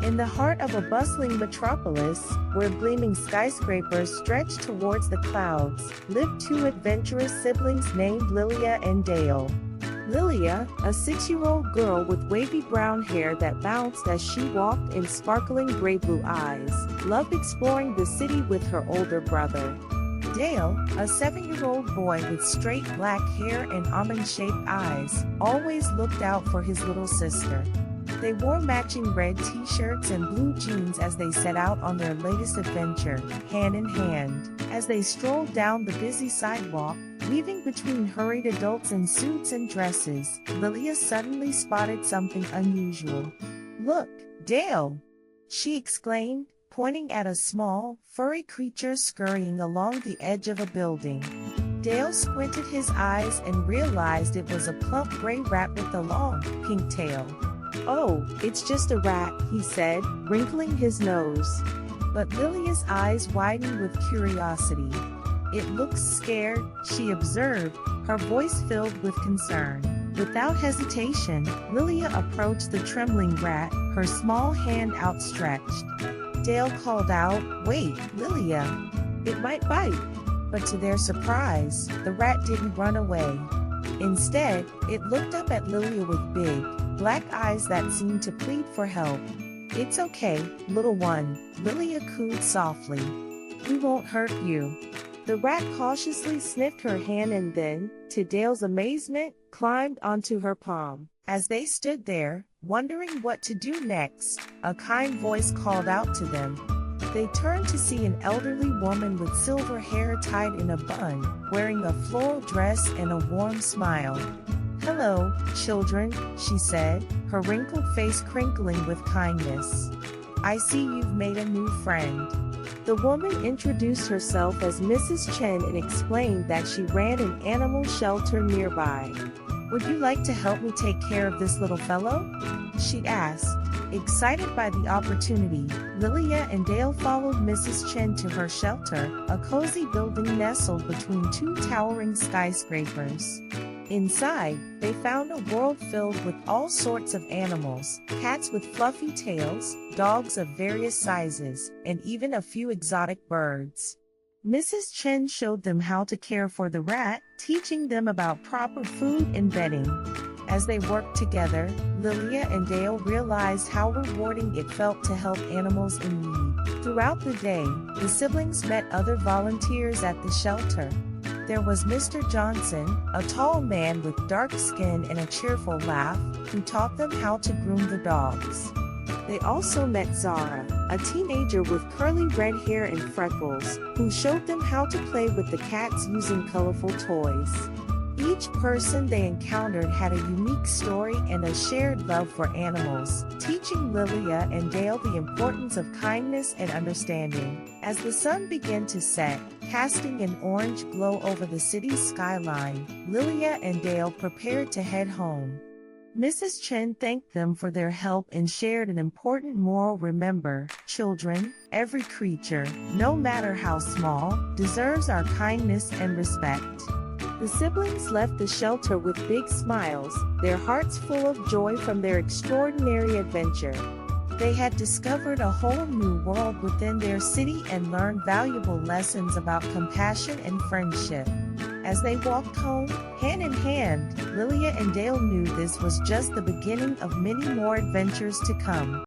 In the heart of a bustling metropolis, where gleaming skyscrapers stretch towards the clouds, lived two adventurous siblings named Lilia and Dale. Lilia, a 6-year-old girl with wavy brown hair that bounced as she walked and sparkling gray-blue eyes, loved exploring the city with her older brother. Dale, a 7-year-old boy with straight black hair and almond-shaped eyes, always looked out for his little sister. They wore matching red t-shirts and blue jeans as they set out on their latest adventure, hand in hand. As they strolled down the busy sidewalk, weaving between hurried adults in suits and dresses, Lilia suddenly spotted something unusual. "Look, Dale!" she exclaimed, pointing at a small, furry creature scurrying along the edge of a building. Dale squinted his eyes and realized it was a plump gray rat with a long, pink tail. "Oh, it's just a rat," he said, wrinkling his nose. But Lilia's eyes widened with curiosity. "It looks scared," she observed, her voice filled with concern. Without hesitation, Lilia approached the trembling rat, her small hand outstretched. Dale called out, "Wait, Lilia, it might bite." But to their surprise, the rat didn't run away. Instead, it looked up at Lilia with big, black eyes that seemed to plead for help. "It's okay, little one," Lilia cooed softly. "We won't hurt you." The rat cautiously sniffed her hand and then, to Dale's amazement, climbed onto her palm. As they stood there, wondering what to do next, a kind voice called out to them. They turned to see an elderly woman with silver hair tied in a bun, wearing a floral dress and a warm smile. "Hello, children," she said, her wrinkled face crinkling with kindness. "I see you've made a new friend." The woman introduced herself as Mrs. Chen and explained that she ran an animal shelter nearby. "Would you like to help me take care of this little fellow?" she asked. Excited by the opportunity, Lilia and Dale followed Mrs. Chen to her shelter, a cozy building nestled between two towering skyscrapers. Inside, they found a world filled with all sorts of animals, cats with fluffy tails, dogs of various sizes, and even a few exotic birds. Mrs. Chen showed them how to care for the rat, teaching them about proper food and bedding. As they worked together, Lilia and Dale realized how rewarding it felt to help animals in need. Throughout the day, the siblings met other volunteers at the shelter. There was Mr. Johnson, a tall man with dark skin and a cheerful laugh, who taught them how to groom the dogs. They also met Zara, a teenager with curly red hair and freckles, who showed them how to play with the cats using colorful toys. Each person they encountered had a unique story and a shared love for animals, teaching Lilia and Dale the importance of kindness and understanding. As the sun began to set, casting an orange glow over the city's skyline, Lilia and Dale prepared to head home. Mrs. Chen thanked them for their help and shared an important moral. Remember, children, every creature, no matter how small, deserves our kindness and respect. The siblings left the shelter with big smiles, their hearts full of joy from their extraordinary adventure. They had discovered a whole new world within their city and learned valuable lessons about compassion and friendship. As they walked home, hand in hand, Lilia and Dale knew this was just the beginning of many more adventures to come.